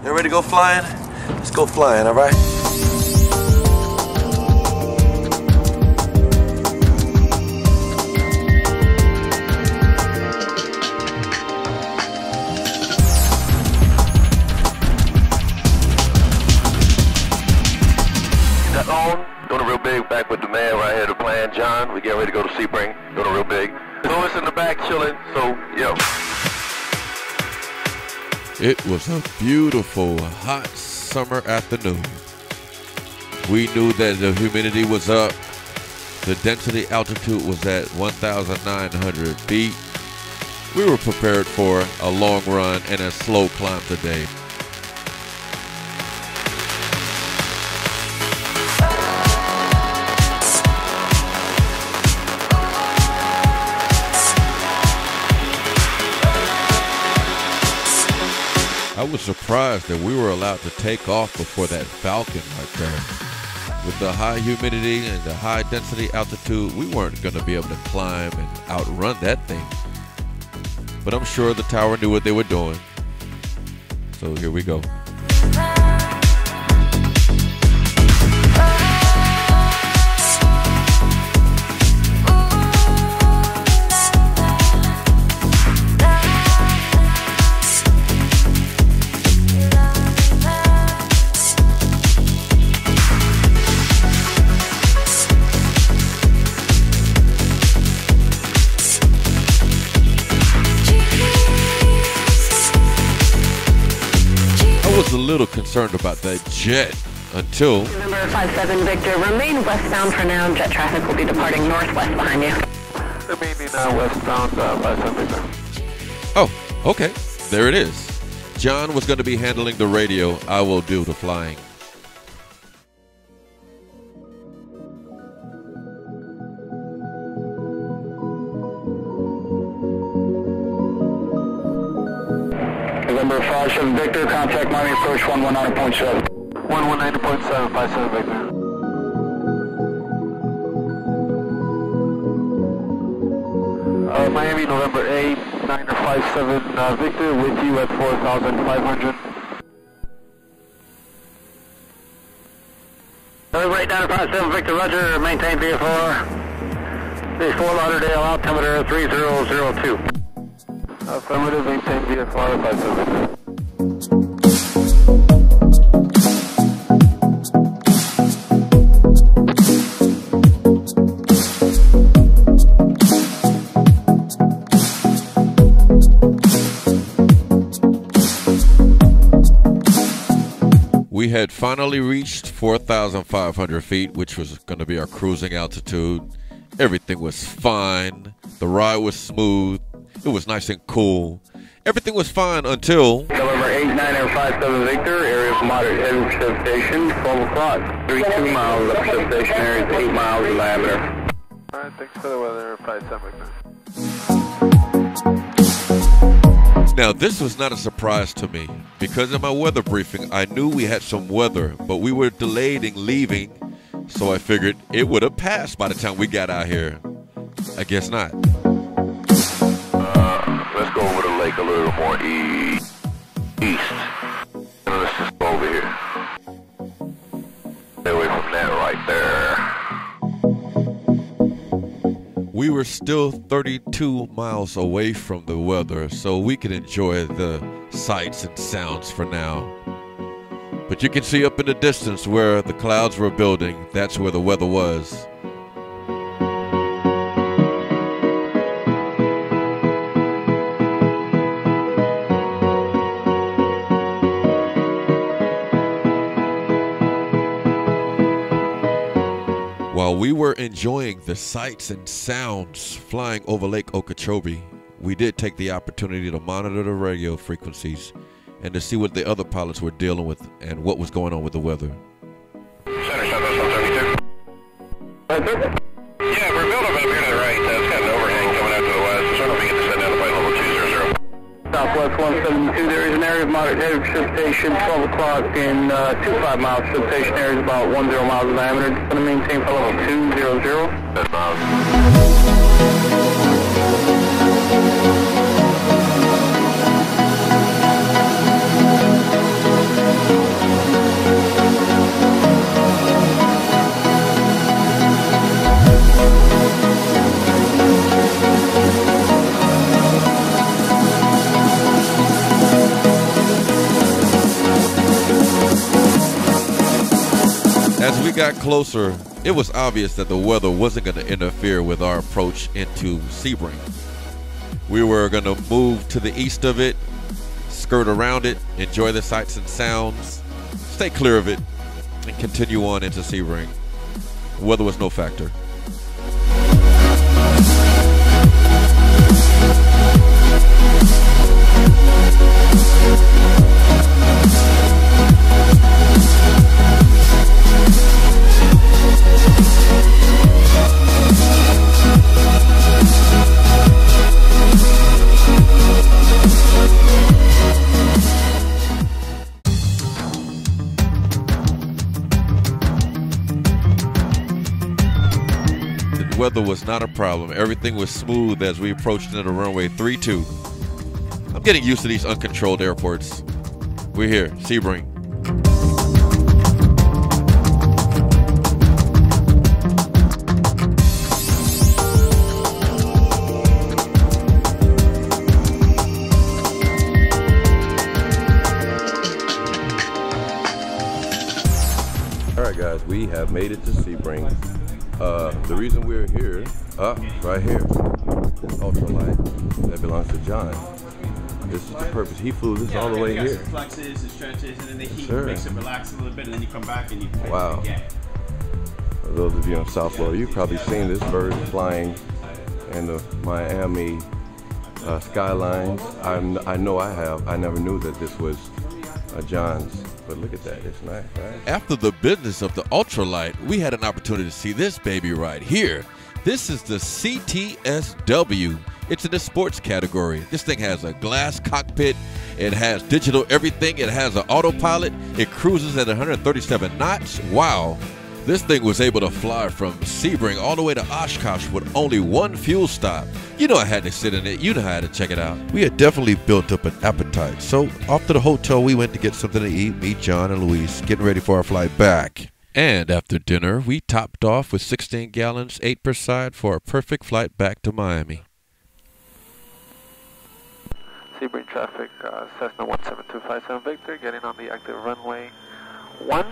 You ready to go flying? Let's go flying, all right? Doing real big, back with the man right here, the plan, John. We getting ready to go to Sebring, doing real big. Louis in the back chilling, so, yo. It was a beautiful, hot summer afternoon. We knew that the humidity was up. The density altitude was at 1,900 feet. We were prepared for a long run and a slow climb today. I was surprised that we were allowed to take off before that Falcon right there. With the high humidity and the high density altitude, we weren't going to be able to climb and outrun that thing. But I'm sure the tower knew what they were doing. So here we go. I was a little concerned about that jet until... Number 57 Victor, remain westbound for now. Jet traffic will be departing northwest behind you. Remaining westbound, 57 Victor. Oh, okay. There it is. John was going to be handling the radio. I will do the flying. November 57 Victor, contact Miami approach 119.7. 119.7, 57 Victor. Miami, November 8, 957 Victor, with you at 4,500. November 8, 957 Victor, roger, maintain VFR. The Fort Lauderdale altimeter 3002. Affirmative, maintain VFR 57 Victor. We had finally reached 4,500 feet, which was going to be our cruising altitude. Everything was fine. The ride was smooth. It was nice and cool. Everything was fine until... November 8, 957 Victor, area of moderate heading substation, 12 o'clock. 32 miles up substation area, 8 miles in diameter. Alright, thanks for the weather, 57 Victor. Now, this was not a surprise to me. Because in my weather briefing, I knew we had some weather, but we were delayed in leaving, so I figured it would have passed by the time we got out here. I guess not. Let's go over the lake a little more east. And let's just go over here. Stay away from that right there. We were still 32 miles away from the weather, so we could enjoy the sights and sounds for now. But you can see up in the distance where the clouds were building, that's where the weather was. While we were enjoying the sights and sounds flying over Lake Okeechobee, we did take the opportunity to monitor the radio frequencies and to see what the other pilots were dealing with and what was going on with the weather. Center Southwest 172. Yeah, we're building up here to the right. It's got an overhang coming out to the west. So I don't think it's set down to flight level 200. Southwest 172, there is an area of moderate heading substation, 12 o'clock in 25 miles. Substation area is about 10 miles in diameter. It's going to maintain for level 200. 10 miles. As we got closer, it was obvious that the weather wasn't going to interfere with our approach into Sebring. We were going to move to the east of it, skirt around it, enjoy the sights and sounds, stay clear of it, and continue on into Sebring. The weather was no factor. Weather was not a problem. Everything was smooth as we approached into the runway 32. I'm getting used to these uncontrolled airports. We're here, Sebring. All right, guys, we have made it to Sebring. The reason we're here, right here, this ultralight that belongs to John. This is the purpose. He flew this all the way here. Flexes and stretches, and then the heat Sure. makes it relax a little bit, and then you come back and you flex Wow. it again. For those of you in South Florida, you've probably seen this bird flying in the Miami skylines. I know I have. I never knew that this was John's. But look at that, it's nice, right? After the business of the ultralight, we had an opportunity to see this baby right here. This is the CTSW. It's in the sports category. This thing has a glass cockpit. It has digital everything. It has an autopilot. It cruises at 137 knots. Wow. This thing was able to fly from Sebring all the way to Oshkosh with only one fuel stop. You know I had to sit in it. You know I had to check it out. We had definitely built up an appetite. So off to the hotel, we went to get something to eat. Me, John, and Luis, getting ready for our flight back. And after dinner, we topped off with 16 gallons, 8 per side, for a perfect flight back to Miami. Sebring traffic, Cessna 17257 Victor, getting on the active runway 1.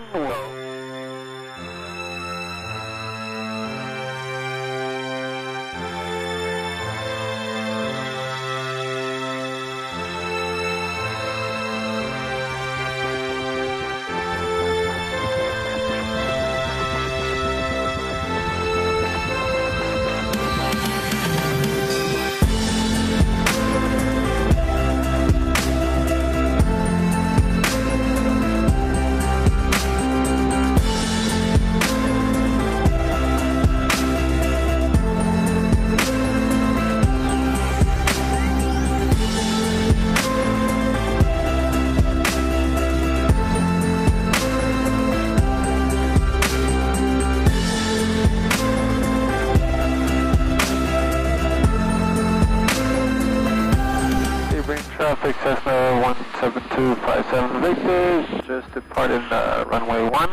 Traffic Cessna 17257 Victor, just departed runway 1.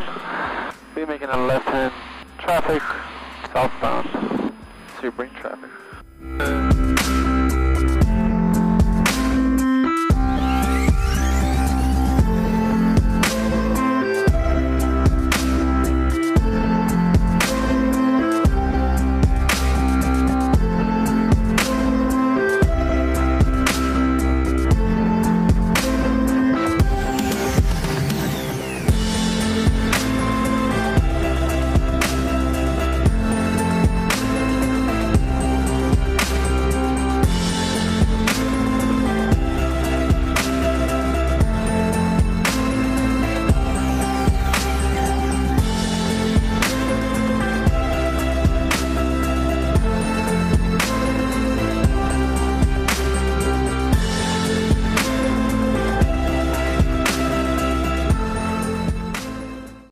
Be making a left-hand traffic, southbound, Sebring traffic.